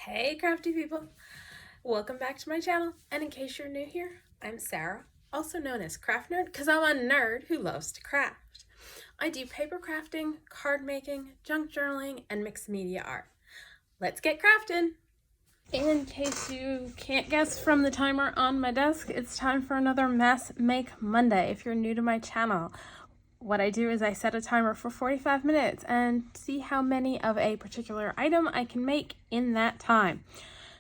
Hey crafty people, welcome back to my channel, and in case you're new here, I'm Sarah, also known as Craft Nerd because I'm a nerd who loves to craft. I do paper crafting, card making, junk journaling, and mixed media art. Let's get crafting! In case you can't guess from the timer on my desk, it's time for another Mess Make Monday. If you're new to my channel, what I do is I set a timer for 45 minutes and see how many of a particular item I can make in that time.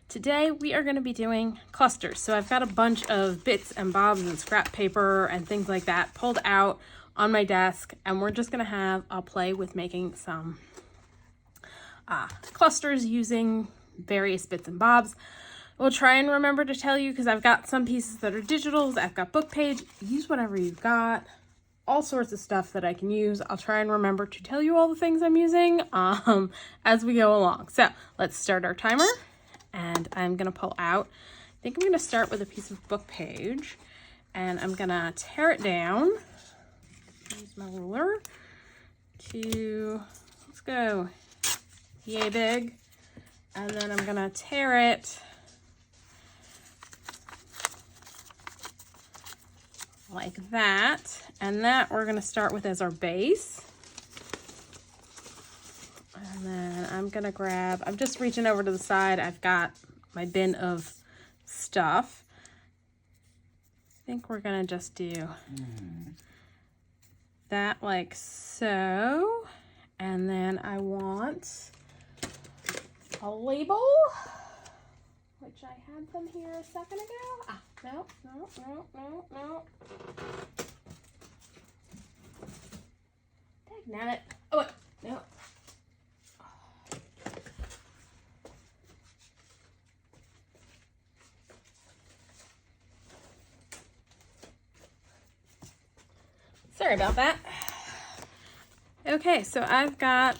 Today we are going to be doing clusters. So I've got a bunch of bits and bobs and scrap paper and things like that pulled out on my desk, and we're just going to have a play with making some clusters using various bits and bobs. We'll try and remember to tell you because I've got some pieces that are digitals. I've got book page. Use whatever you've got. All sorts of stuff that I can use. I'll try and remember to tell you all the things I'm using as we go along. So let's start our timer, and I'm gonna pull out, I think I'm gonna start with a piece of book page, and I'm gonna tear it down. Use my ruler to, let's go yay big, and then I'm gonna tear it like that, and that we're going to start with as our base. And then I'm going to grab, I'm just reaching over to the side, I've got my bin of stuff. I think we're going to just do that like so, and then I want a label, which I had them here a second ago. No. Dagnabbit. Oh, wait. No. Sorry about that. Okay, so I've got,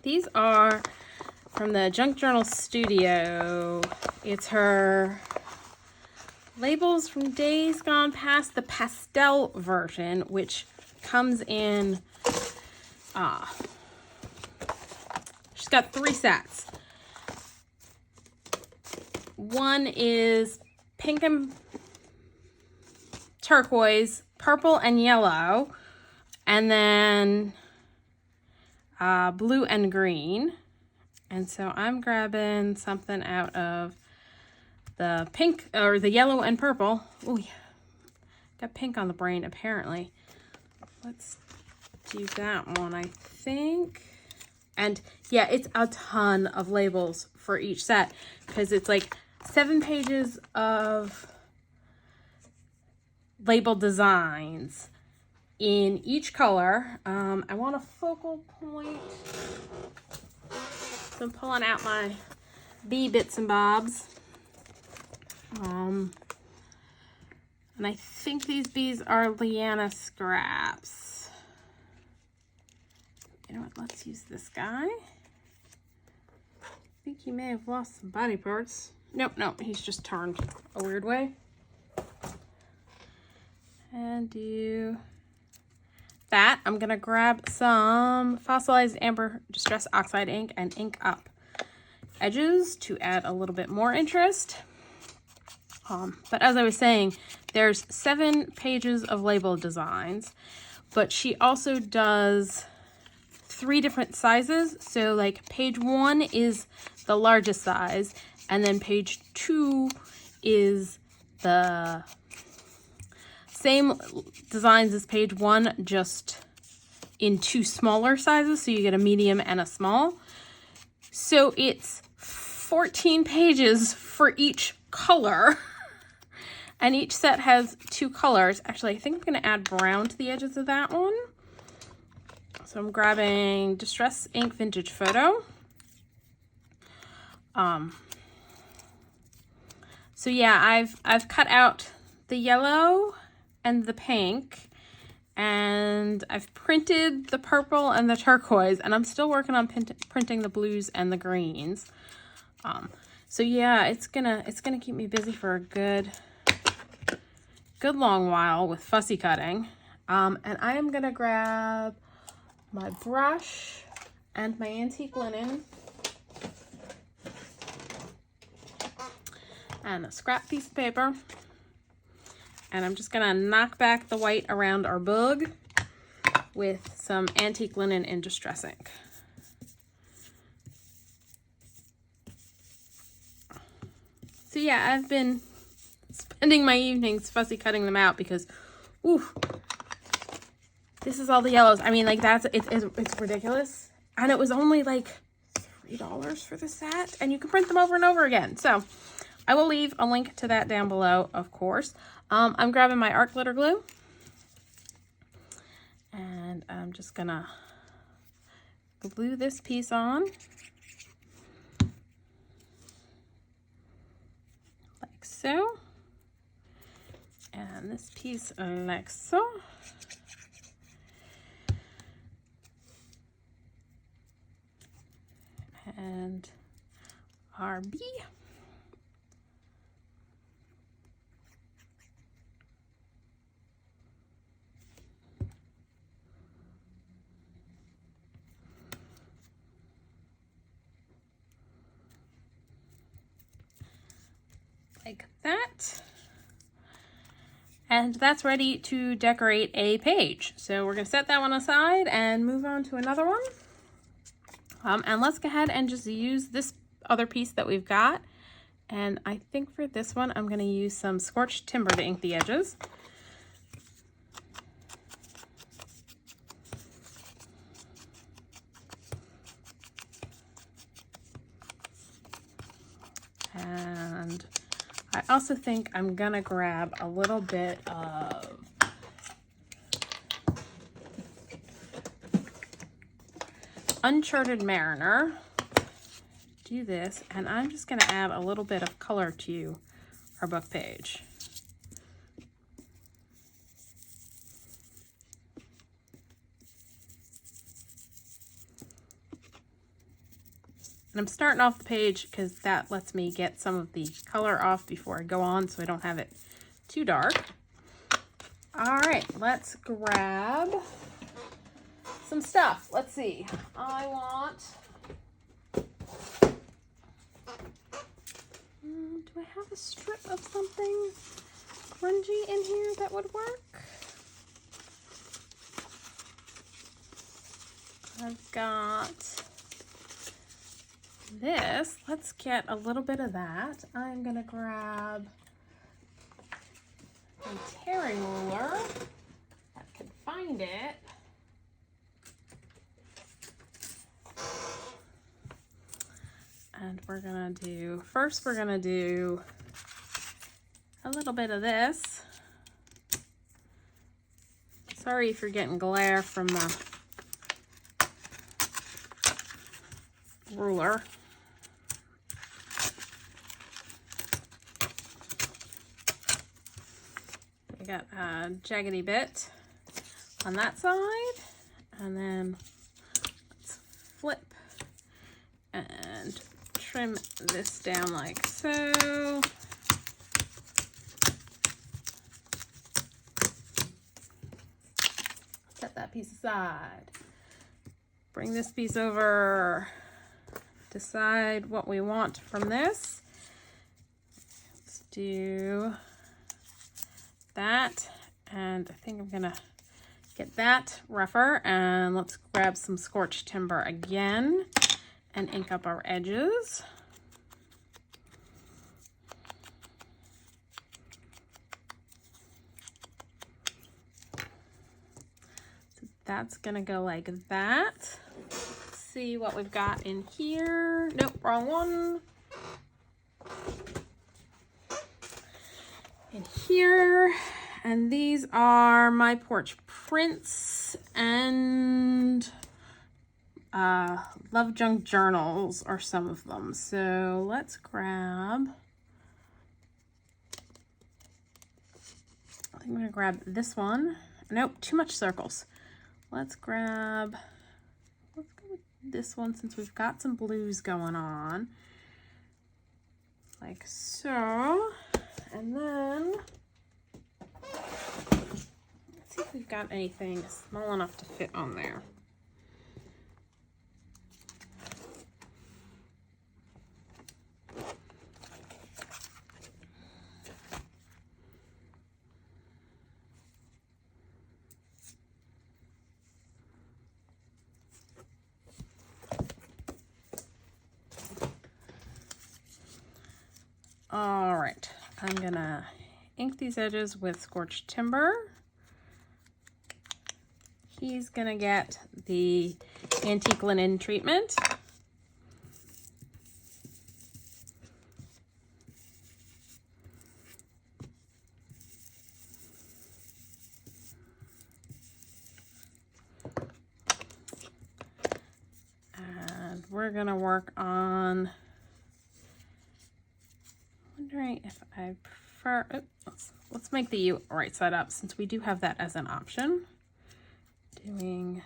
these are from the Junk Journal Studio. It's her labels from days gone past, the pastel version, which comes in, she's got 3 sets. One is pink and turquoise, purple and yellow, and then blue and green. And so I'm grabbing something out of the pink, or the yellow and purple. Oh, yeah. Got pink on the brain, apparently. Let's do that one, I think. And yeah, it's a ton of labels for each set because it's like 7 pages of label designs in each color. I want a focal point. So I'm pulling out my bee bits and bobs. And I think these bees are LianaScraps. You know what, let's use this guy. I think he may have lost some body parts. Nope, he's just turned a weird way. And do that. I'm gonna grab some fossilized amber distress oxide ink and ink up edges to add a little bit more interest. But as I was saying, there's 7 pages of label designs, but she also does 3 different sizes. So like page 1 is the largest size, and then page 2 is the same designs as page 1, just in 2 smaller sizes. So you get a medium and a small. So it's 14 pages for each color. And each set has 2 colors. Actually, I think I'm going to add brown to the edges of that one. So I'm grabbing Distress Ink Vintage Photo. So yeah, I've cut out the yellow and the pink, and I've printed the purple and the turquoise, and I'm still working on printing the blues and the greens. So yeah, it's gonna keep me busy for a good long while with fussy cutting. And I am gonna grab my brush and my antique linen, and a scrap piece of paper. And I'm just gonna knock back the white around our bug with some antique linen in Distress ink. So yeah, I've been spending my evenings fussy cutting them out because, ooh, this is all the yellows. I mean, like, it's ridiculous. And it was only like $3 for the set, and you can print them over and over again. So I will leave a link to that down below, of course. I'm grabbing my art glitter glue, and I'm just gonna glue this piece on like so, and this piece like so. And RB. Like that. And that's ready to decorate a page. So we're going to set that one aside and move on to another one. And let's go ahead and just use this other piece that we've got. And I think for this one, I'm going to use some scorched timber to ink the edges. And I also think I'm going to grab a little bit of Uncharted Mariner, do this, and I'm just going to add a little bit of color to our book page. And I'm starting off the page because that lets me get some of the color off before I go on, so I don't have it too dark. All right, let's grab some stuff. Let's see. I want, do I have a strip of something grungy in here that would work? I've got this. Let's get a little bit of that. I'm gonna grab a tearing ruler. I can find it. And we're gonna do, first we're gonna do a little bit of this. Sorry if you're getting glare from the ruler. We got a jaggedy bit on that side, and then let's flip and trim this down like so. Set that piece aside. Bring this piece over. Decide what we want from this. Let's do that, and I think I'm gonna get that rougher, and let's grab some scorched timber again and ink up our edges. So that's gonna go like that. Let's see what we've got in here. Nope, wrong one. In here, and these are my Porch Prints and LoveJunkJournals are some of them. So let's grab, I think I'm gonna grab this one. Nope, too much circles. Let's go with this one since we've got some blues going on. Like so. And then, let's see if we've got anything small enough to fit on there. right, I'm gonna ink these edges with Scorched Timber. He's gonna get the antique linen treatment. And we're gonna work on, wondering if I prefer, let's make the U right side up since we do have that as an option. Doing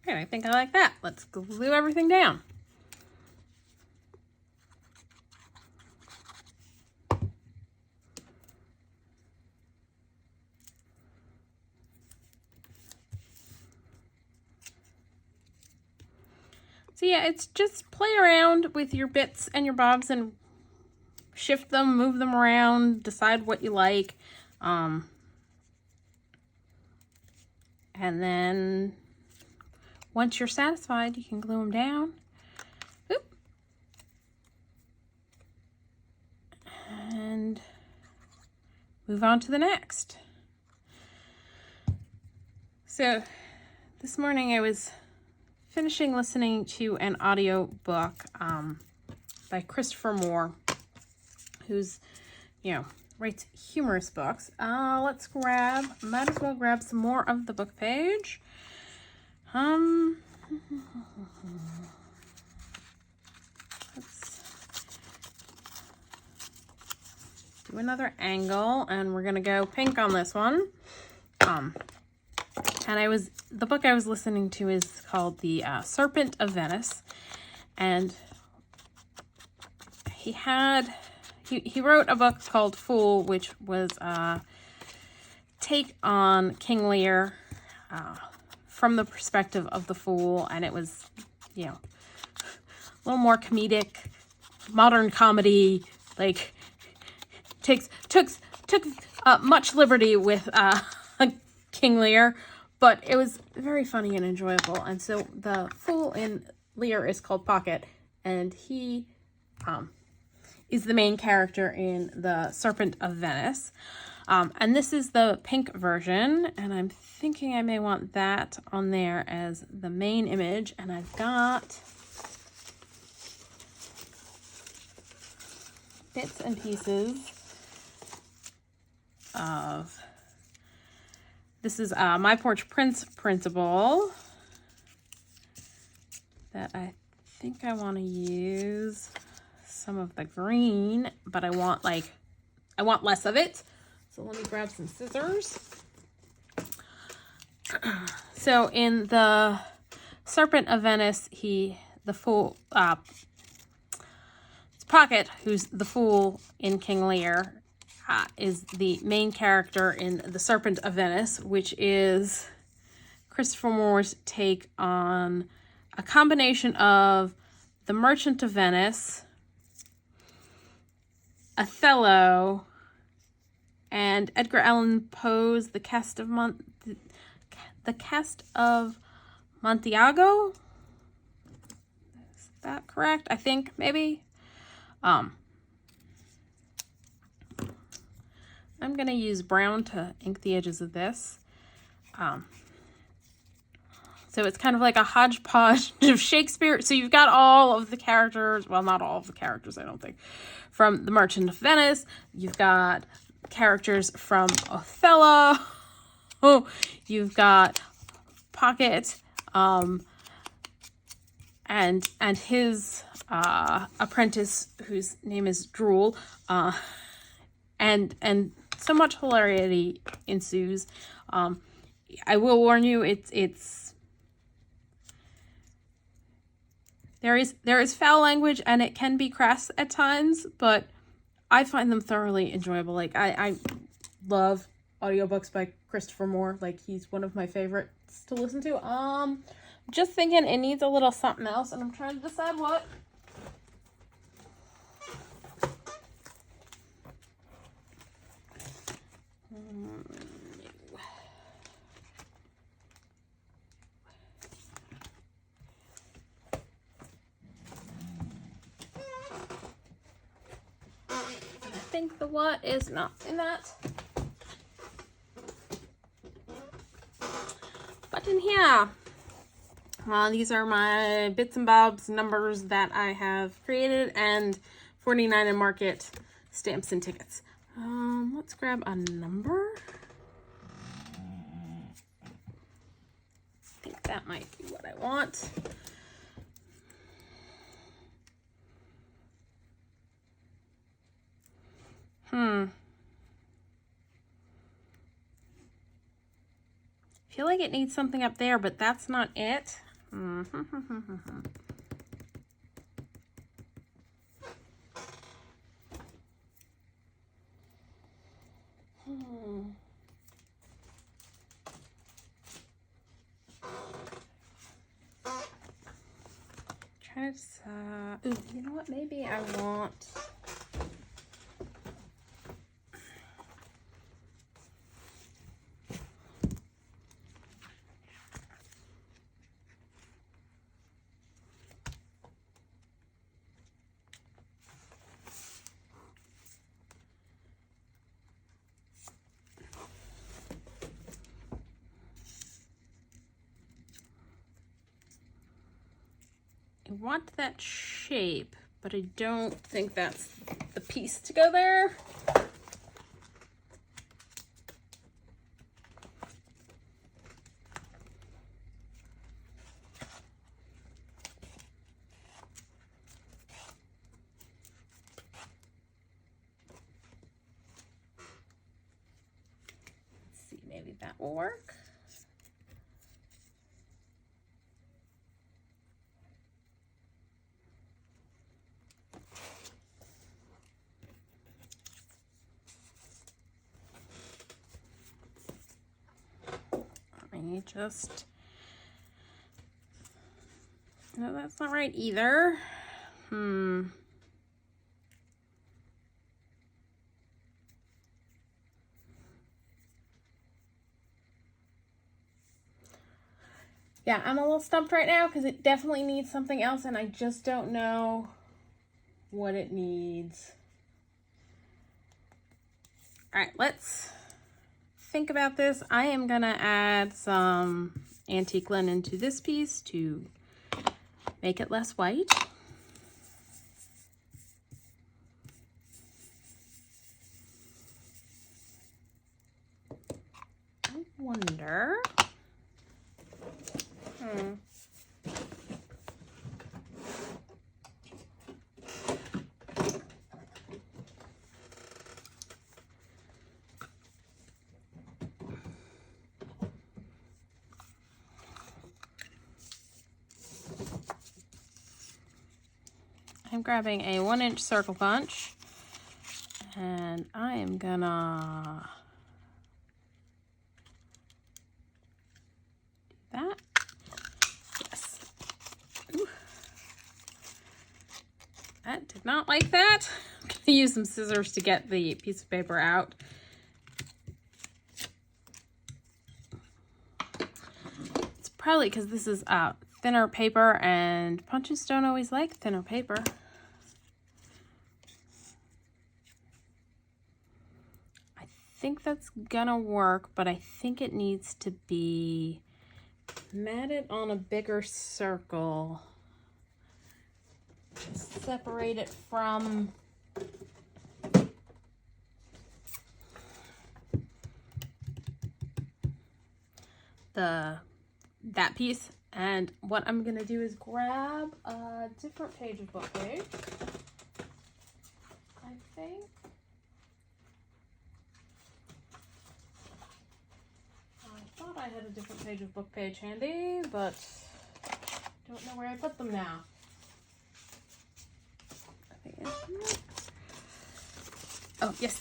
okay, I think I like that. Let's glue everything down. So yeah, it's just play around with your bits and your bobs and shift them, move them around, decide what you like. And then once you're satisfied, you can glue them down. Oop. And move on to the next. So this morning I was finishing listening to an audio book by Christopher Moore, who's, you know, writes humorous books. Might as well grab some more of the book page. Let's do another angle, and we're gonna go pink on this one. And the book I was listening to is called The Serpent of Venice, and he wrote a book called Fool, which was a take on King Lear from the perspective of the fool, and it was, you know, a little more comedic, modern comedy, like took much liberty with King Lear. But it was very funny and enjoyable. And so the fool in Lear is called Pocket, and he is the main character in The Serpent of Venice. And this is the pink version, and I'm thinking I may want that on there as the main image. And I've got bits and pieces of... This is my Porch Prints printable that I think I want to use some of the green, but I want less of it. So let me grab some scissors. So in The Serpent of Venice, it's Pocket, who's the fool in King Lear, is the main character in The Serpent of Venice, which is Christopher Moore's take on a combination of The Merchant of Venice, Othello, and Edgar Allan Poe's The Cast of Montiago. Is that correct? I think maybe. I'm going to use brown to ink the edges of this. So it's kind of like a hodgepodge of Shakespeare. So you've got all of the characters, well, not all of the characters, I don't think, from The Merchant of Venice. You've got characters from Othello. You've got Pocket, and his apprentice, whose name is Drool, and so much hilarity ensues. I will warn you, there is foul language and it can be crass at times, but I find them thoroughly enjoyable. Like I love audiobooks by Christopher Moore. Like he's one of my favorites to listen to. Just thinking it needs a little something else, and I'm trying to decide what. I think the what is not in that. But in here, these are my bits and bobs numbers that I have created, and 49 and Market stamps and tickets. Let's grab a number. I think that might be what I want. I feel like it needs something up there, but that's not it. Try to, ooh, you know what? Maybe I want. I want that shape, but I don't think that's the piece to go there. Let's see, maybe that will work. Just, no, that's not right either. Yeah, I'm a little stumped right now because it definitely needs something else and I just don't know what it needs. All right, let's think about this. I am gonna add some antique linen to this piece to make it less white. I wonder. I'm grabbing a 1-inch circle punch and I am gonna do that. Yes. Ooh. That did not like that. I'm gonna use some scissors to get the piece of paper out. It's probably because this is thinner paper and punches don't always like thinner paper. I think that's gonna work, but I think it needs to be matted on a bigger circle. Separate it from that piece. And what I'm gonna do is grab a different page of book page. I think. I thought I had a different page of book page handy, but don't know where I put them now. I think it's, oh yes,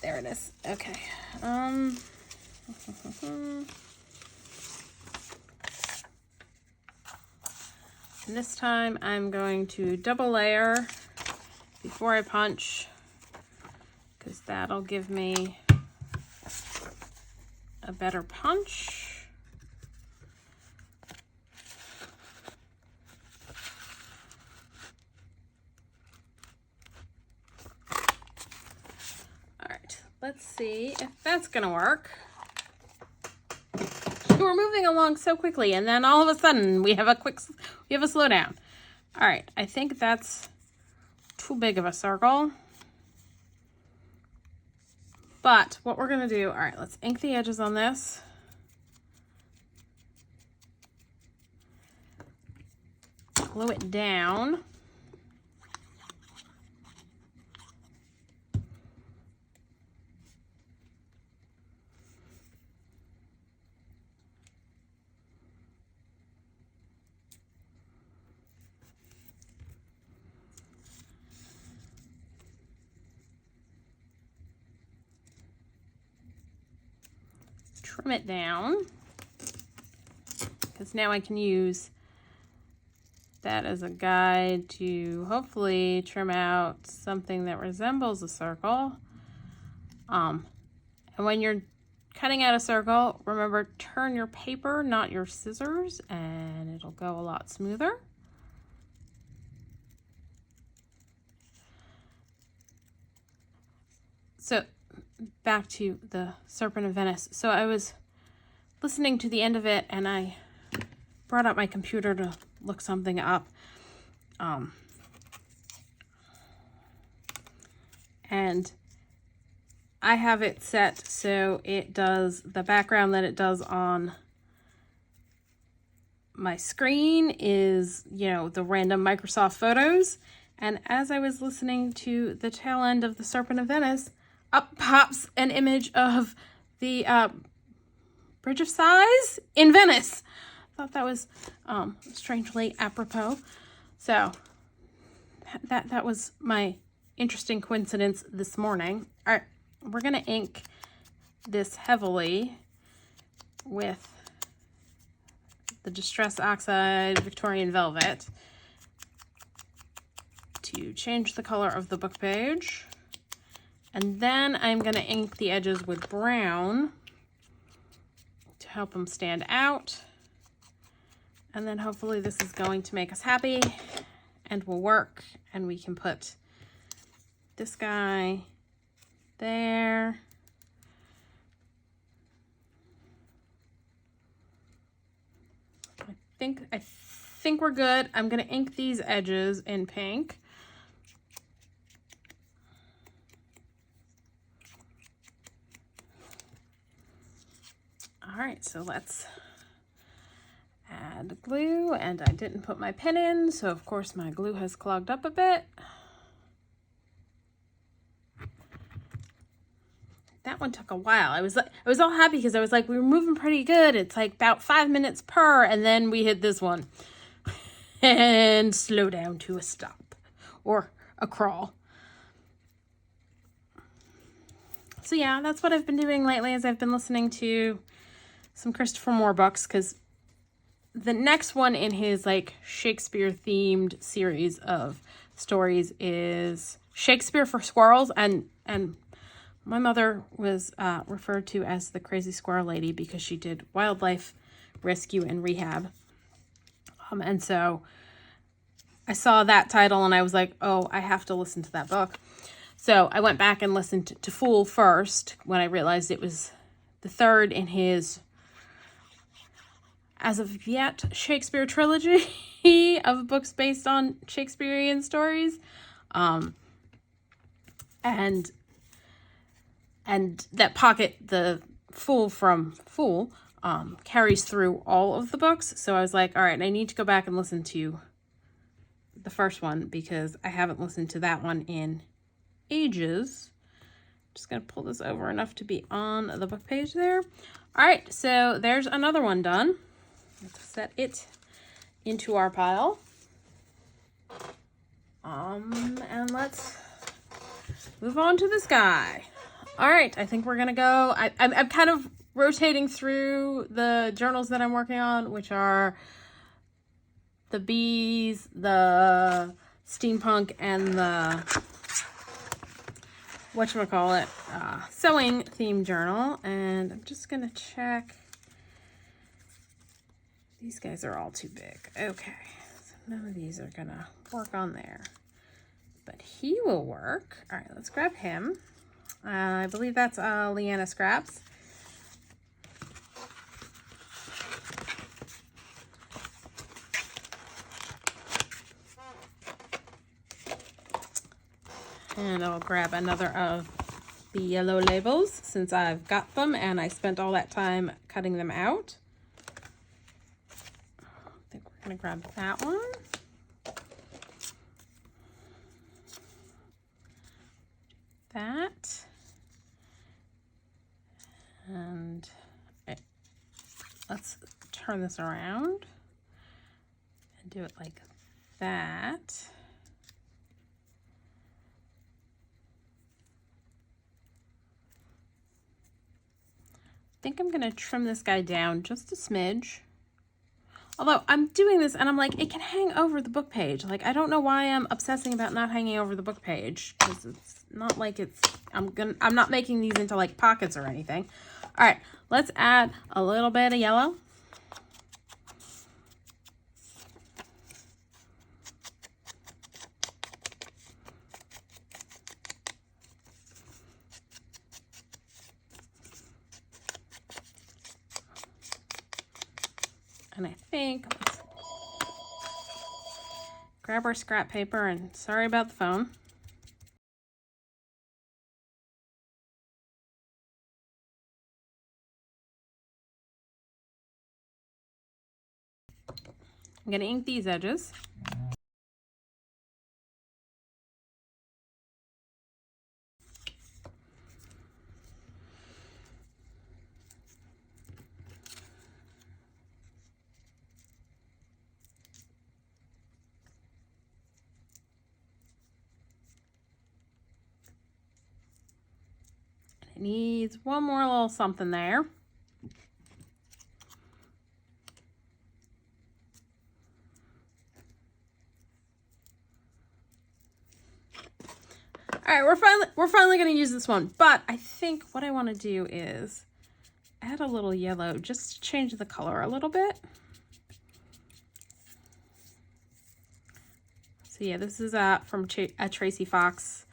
there it is. Okay. And this time I'm going to double layer before I punch, because that'll give me a better punch. All right, let's see if that's gonna work. We're moving along so quickly, and then all of a sudden we have a slowdown. All right, I think that's too big of a circle. But what we're gonna do, all right, let's ink the edges on this. Glue it down. Trim it down, because now I can use that as a guide to hopefully trim out something that resembles a circle. And when you're cutting out a circle, remember, turn your paper, not your scissors, and it'll go a lot smoother. So back to the Serpent of Venice. So I was listening to the end of it, and I brought up my computer to look something up. And I have it set so it does the background that it does on my screen is, you know, the random Microsoft photos. And as I was listening to the tail end of the Serpent of Venice, up pops an image of the Bridge of Sighs in Venice. I thought that was strangely apropos. So that was my interesting coincidence this morning. All right, we're gonna ink this heavily with the Distress Oxide Victorian Velvet to change the color of the book page. And then I'm going to ink the edges with brown to help them stand out. And then hopefully this is going to make us happy and will work. And we can put this guy there. I think we're good. I'm going to ink these edges in pink. All right, so let's add glue, and I didn't put my pen in, so of course my glue has clogged up a bit. That one took a while. I was all happy because I was like, we were moving pretty good. It's like about 5 minutes per, and then we hit this one and slow down to a stop or a crawl. So yeah, that's what I've been doing lately, is I've been listening to some Christopher Moore books, because the next one in his like Shakespeare themed series of stories is Shakespeare for Squirrels, and my mother was referred to as the crazy squirrel lady because she did wildlife rescue and rehab. And so I saw that title and I was like, oh, I have to listen to that book. So I went back and listened to Fool first when I realized it was the third in his, as of yet, Shakespeare trilogy of books based on Shakespearean stories. And that pocket, the Fool from Fool, carries through all of the books. So I was like, all right, I need to go back and listen to the first one because I haven't listened to that one in ages. Just gonna pull this over enough to be on the book page there. All right, so there's another one done. Let's set it into our pile. And let's move on to this guy. All right, I think we're gonna go. I'm kind of rotating through the journals that I'm working on, which are the bees, the steampunk, and the whatchamacallit, sewing theme journal, and I'm just gonna check. These guys are all too big. Okay, so none of these are gonna work on there, but he will work. All right, let's grab him. I believe that's LianaScrap's. And I'll grab another of the yellow labels since I've got them and I spent all that time cutting them out. I think we're gonna grab that one. That. And let's turn this around and do it like that. I think I'm gonna trim this guy down just a smidge. Although I'm doing this and I'm like, it can hang over the book page. Like, I don't know why I'm obsessing about not hanging over the book page, because it's not like it's, I'm not making these into like pockets or anything. All right, let's add a little bit of yellow. And I think, let's grab our scrap paper, and sorry about the phone. I'm gonna ink these edges. It needs one more little something there. All right, we're finally going to use this one, but I think what I want to do is add a little yellow just to change the color a little bit. So yeah, this is from Tracy Fox,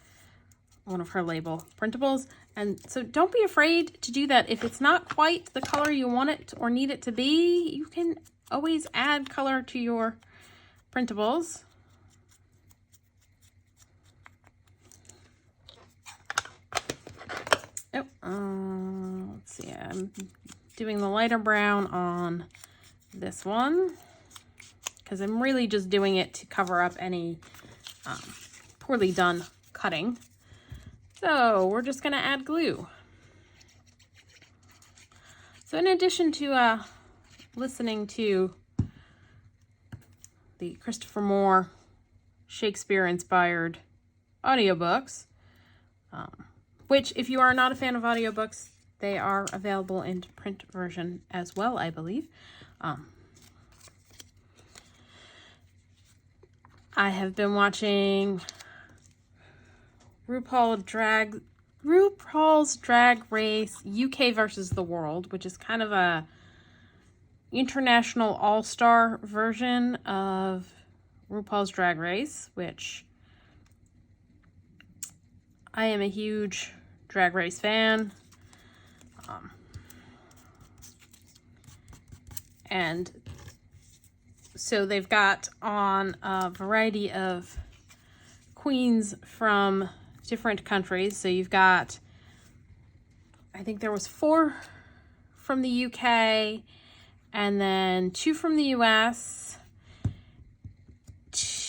one of her label printables. And so don't be afraid to do that. If it's not quite the color you want it or need it to be, you can always add color to your printables. Oh, let's see, I'm doing the lighter brown on this one because I'm really just doing it to cover up any poorly done cutting. So we're just going to add glue. So in addition to listening to the Christopher Moore Shakespeare-inspired audiobooks, which, if you are not a fan of audiobooks, they are available in print version as well, I believe. I have been watching RuPaul's Drag Race UK versus the World, which is kind of a international all-star version of RuPaul's Drag Race, which I am a huge Drag Race fan. And so they've got on a variety of queens from different countries. So you've got, I think there was 4 from the UK, and then 2 from the US,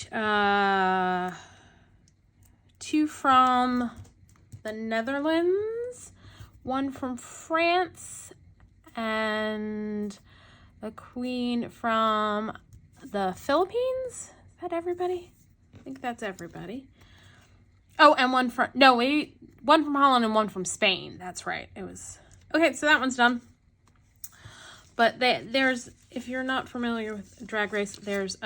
2 from the Netherlands, 1 from France, and a queen from the Philippines. Is that everybody? I think that's everybody. Oh, and one from Holland and 1 from Spain. That's right. It was okay. So that one's done. But there's, if you're not familiar with Drag Race, it's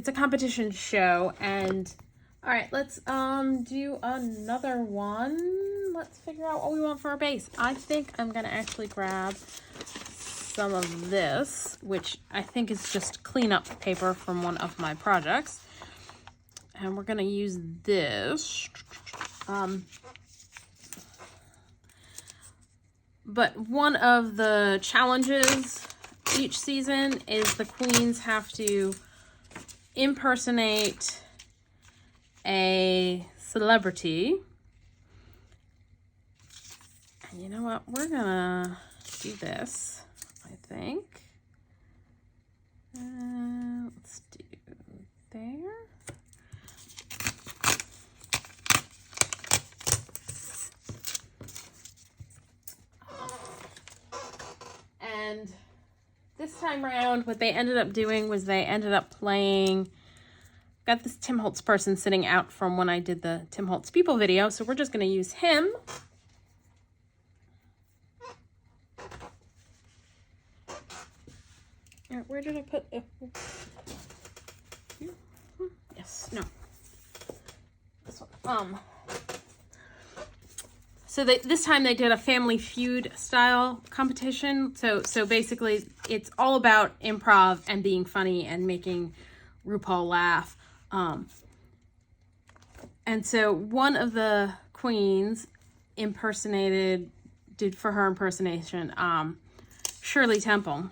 a competition show, and All right, let's do another one. Let's figure out what we want for our base. I think I'm gonna actually grab some of this, which I think is just cleanup paper from one of my projects. And we're gonna use this. But one of the challenges each season is the queens have to impersonate a celebrity. And you know what? We're gonna do this, I think. Let's do there. And this time around, what they ended up doing was they ended up playing, got this Tim Holtz person sitting out from when I did the Tim Holtz People video, so we're just going to use him. Where did I put it? Yes, no. This one. So this time they did a Family Feud style competition. So basically it's all about improv and being funny and making RuPaul laugh. And so one of the queens did for her impersonation, Shirley Temple.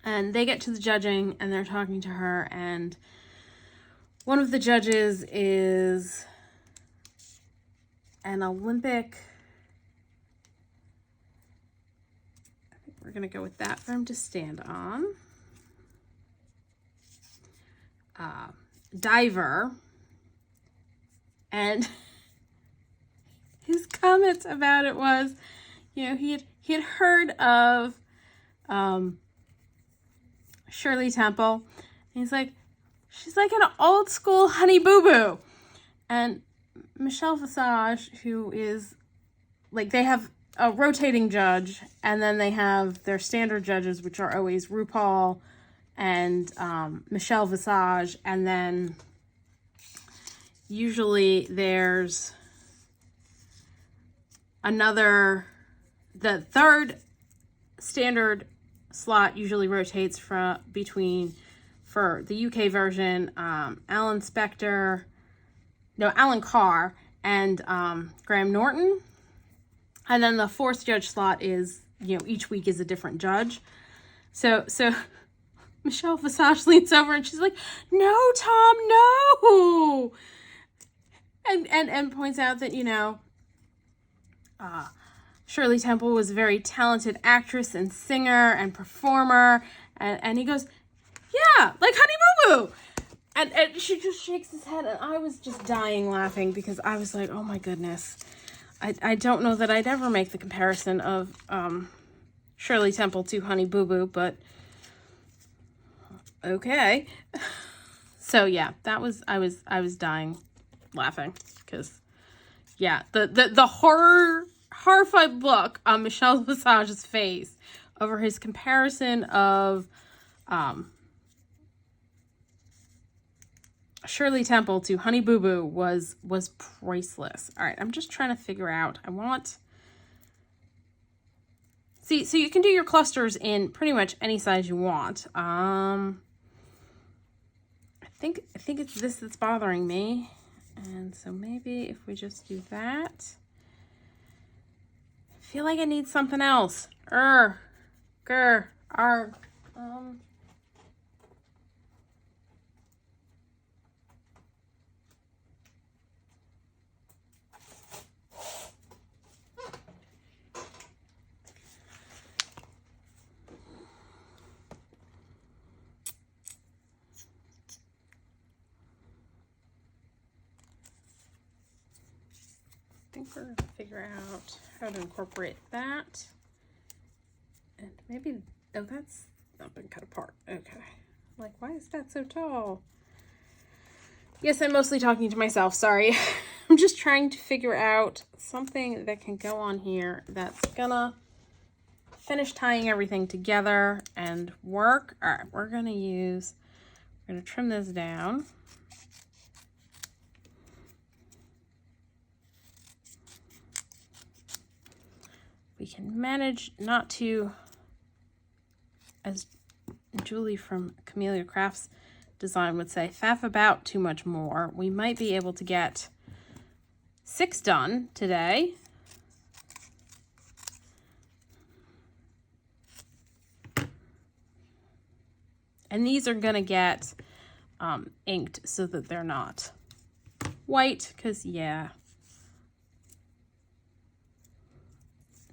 And they get to the judging and they're talking to her, and one of the judges is an Olympic, I think we're gonna go with that for him to stand on, diver, and his comments about it was, you know, he had heard of Shirley Temple, and he's like, she's like an old school Honey Boo Boo. And Michelle Visage, who is, like, they have a rotating judge, and then they have their standard judges, which are always RuPaul and Michelle Visage, and then usually there's another, the third standard slot usually rotates between, for the UK version, Alan Carr and Graham Norton. And then the fourth judge slot is, you know, each week is a different judge. So Michelle Visage leans over and she's like, "No, Tom, no!" And points out that, you know, Shirley Temple was a very talented actress and singer and performer. And he goes, "Yeah, like Honey Boo Boo." And she just shakes his head, and I was just dying laughing because I was like, oh my goodness. I don't know that I'd ever make the comparison of Shirley Temple to Honey Boo Boo, but okay. So yeah, I was dying laughing because, yeah, the horrified look on Michelle Visage's face over his comparison of Shirley Temple to Honey Boo Boo was priceless. All right, I'm just trying to figure out. See, so you can do your clusters in pretty much any size you want. I think it's this that's bothering me, and so maybe if we just do that. I feel like I need something else. I think we're going to figure out how to incorporate that. And maybe, oh, that's not been cut apart. Okay. Like, why is that so tall? Yes, I'm mostly talking to myself. Sorry. I'm just trying to figure out something that can go on here that's gonna finish tying everything together and work. All right, we're gonna trim this down. we can manage not to, as Julie from Camellia Crafts Design would say, faff about too much more. We might be able to get 6 done today. And these are gonna get inked so that they're not white, because yeah,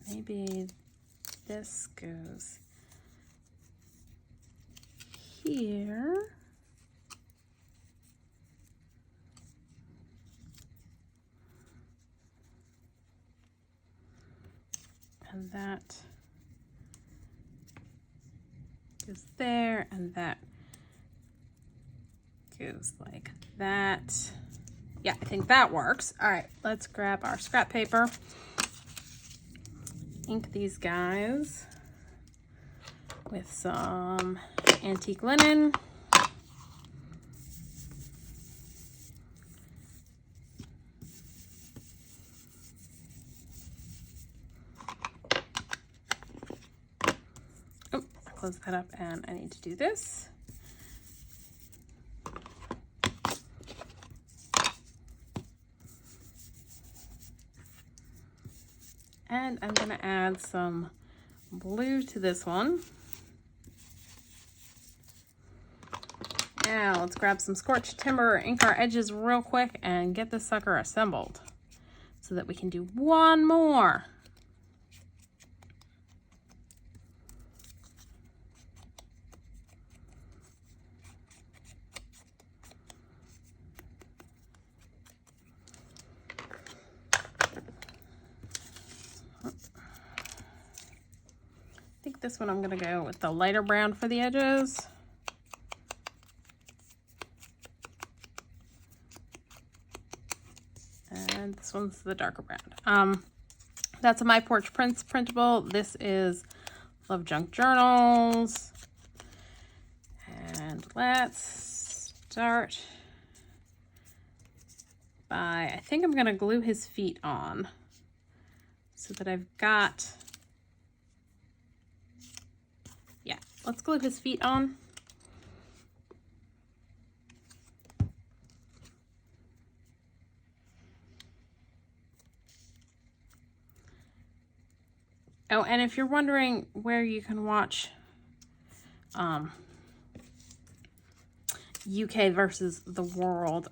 maybe this goes here. And that goes there, and that goes like that. Yeah, I think that works. All right, let's grab our scrap paper. Ink these guys with some antique linen. Oh, close that up, and I need to do this. And I'm gonna add some blue to this one. Now let's grab some scorched timber, ink our edges real quick, and get this sucker assembled so that we can do one more. I think this one I'm gonna go with the lighter brown for the edges. And this one's the darker brown. That's a My Porch Prints printable. This is LoveJunkJournals. And let's start by, I think I'm gonna glue his feet on so that I've got, yeah, let's glue his feet on. Oh, and if you're wondering where you can watch UK versus the world,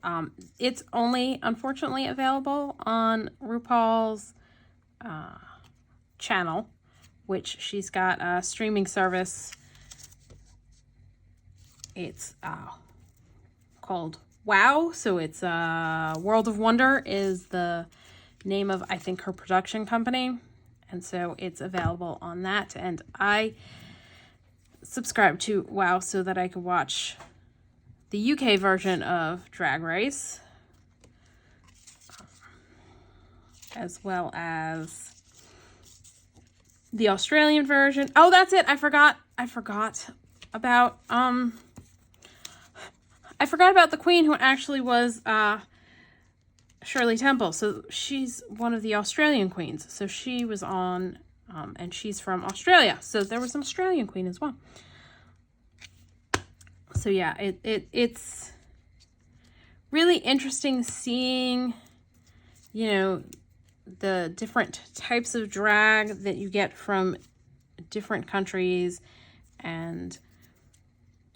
it's only unfortunately available on RuPaul's channel, which she's got a streaming service. It's called WOW, so it's World of Wonder is the name of, I think, her production company. And so it's available on that. And I subscribe to WOW so that I could watch the UK version of Drag Race, as well as the Australian version. Oh, that's it. I forgot about the queen who actually was Shirley Temple. So she's one of the Australian queens. So she was on, and she's from Australia. So there was an Australian queen as well. So yeah, it's really interesting seeing, you know, the different types of drag that you get from different countries. And,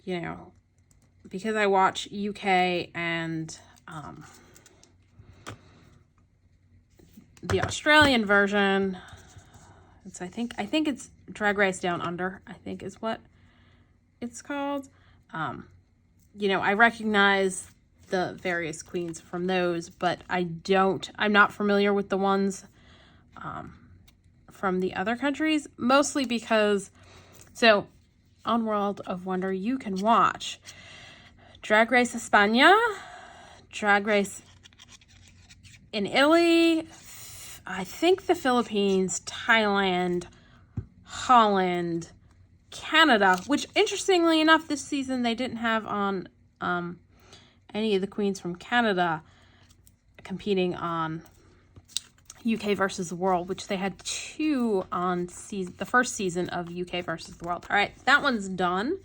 you know, because I watch UK and the Australian version, it's I think it's Drag Race Down Under, I think is what it's called. You know, I recognize the various queens from those, but I'm not familiar with the ones from the other countries, mostly because, so on World of Wonder, you can watch Drag Race España, Drag Race in Italy, I think the Philippines, Thailand, Holland, Canada, which interestingly enough, this season they didn't have on any of the queens from Canada competing on UK versus the World, which they had 2 on the first season of UK versus the World. All right, that one's done.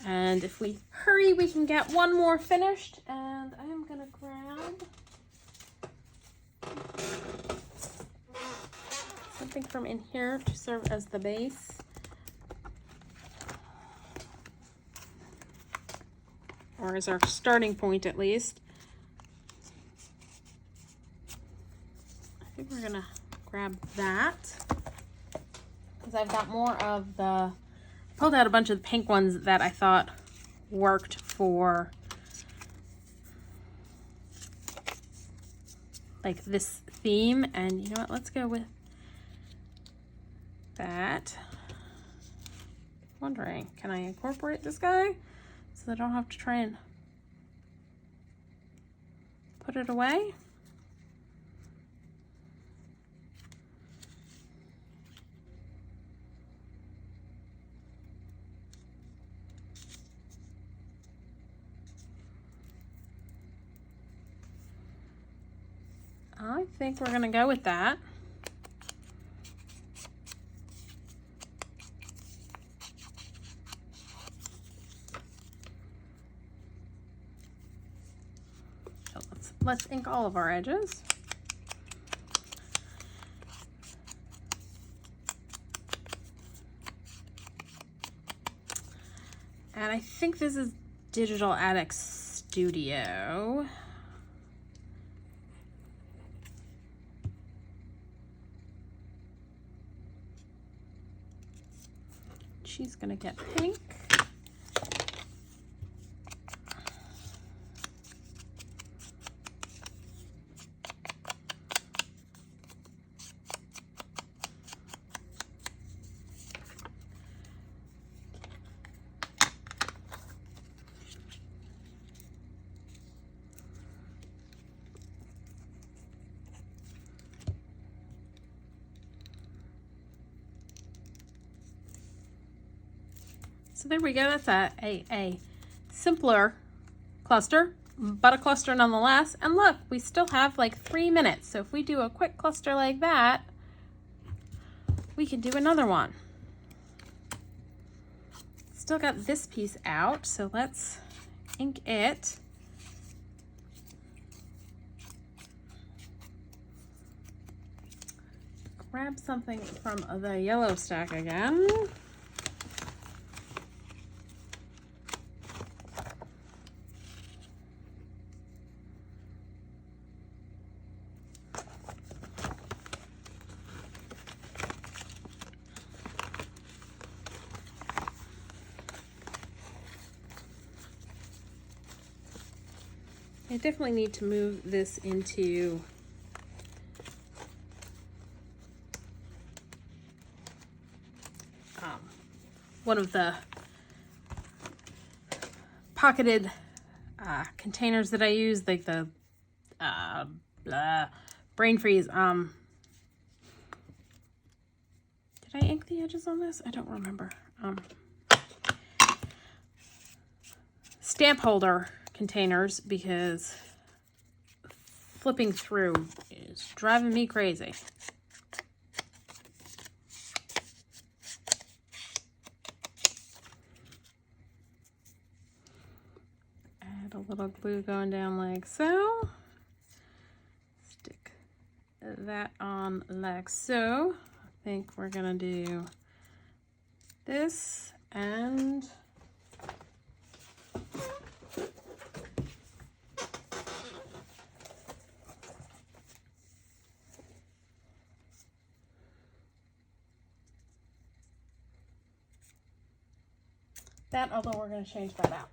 And if we hurry, we can get one more finished. And I am gonna grab something from in here to serve as the base. Or as our starting point, at least. I think we're gonna grab that because I've got more of the, pulled out a bunch of the pink ones that I thought worked for like this theme. And you know what, let's go with that. Wondering, can I incorporate this guy so I don't have to try and put it away? I think we're gonna go with that. So let's ink all of our edges. And I think this is Digital Attic Studio. She's gonna get pink. So there we go. That's a simpler cluster, but a cluster nonetheless. And look, we still have like 3 minutes. So if we do a quick cluster like that, we can do another one. Still got this piece out, so let's ink it. Grab something from the yellow stack again. I definitely need to move this into one of the pocketed containers that I use, like the brain freeze. Did I ink the edges on this? I don't remember. Stamp holder containers, because flipping through is driving me crazy. Add a little glue going down like so. Stick that on like so. I think we're gonna do this and that, although we're going to change that out.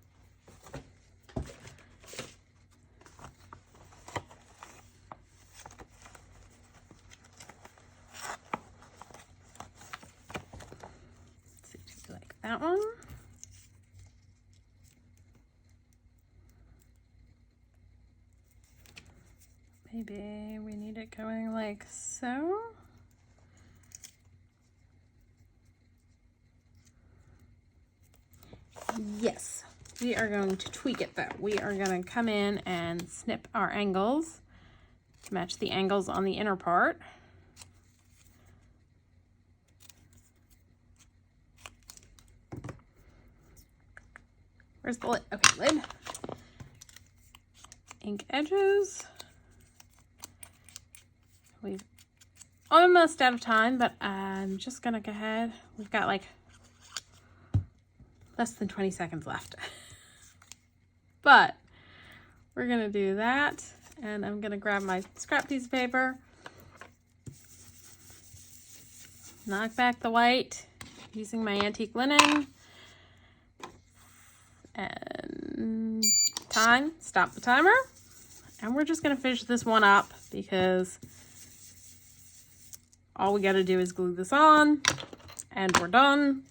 Let's see, do you like that one? Maybe we need it going like so. Yes, we are going to tweak it though. We are going to come in and snip our angles Match the angles on the inner part. Where's the lid? Okay, lid. Ink edges. We've almost out of time, but I'm just gonna go ahead. We've got like less than 20 seconds left. But we're gonna do that, and I'm gonna grab my scrap piece of paper, knock back the white using my antique linen, and stop the timer, and we're just gonna finish this one up because all we gotta do is glue this on and we're done.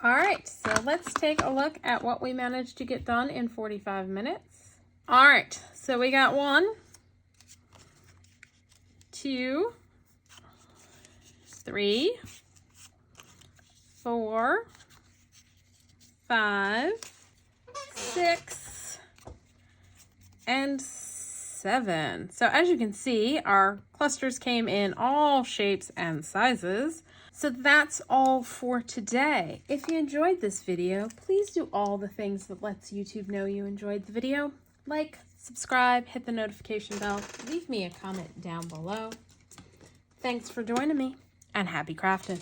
All right, so let's take a look at what we managed to get done in 45 minutes. All right, so we got 1, 2, 3, 4, 5, 6, and 7. So as you can see, our clusters came in all shapes and sizes. So that's all for today. If you enjoyed this video, please do all the things that lets YouTube know you enjoyed the video. Like, subscribe, hit the notification bell, leave me a comment down below. Thanks for joining me, and happy crafting.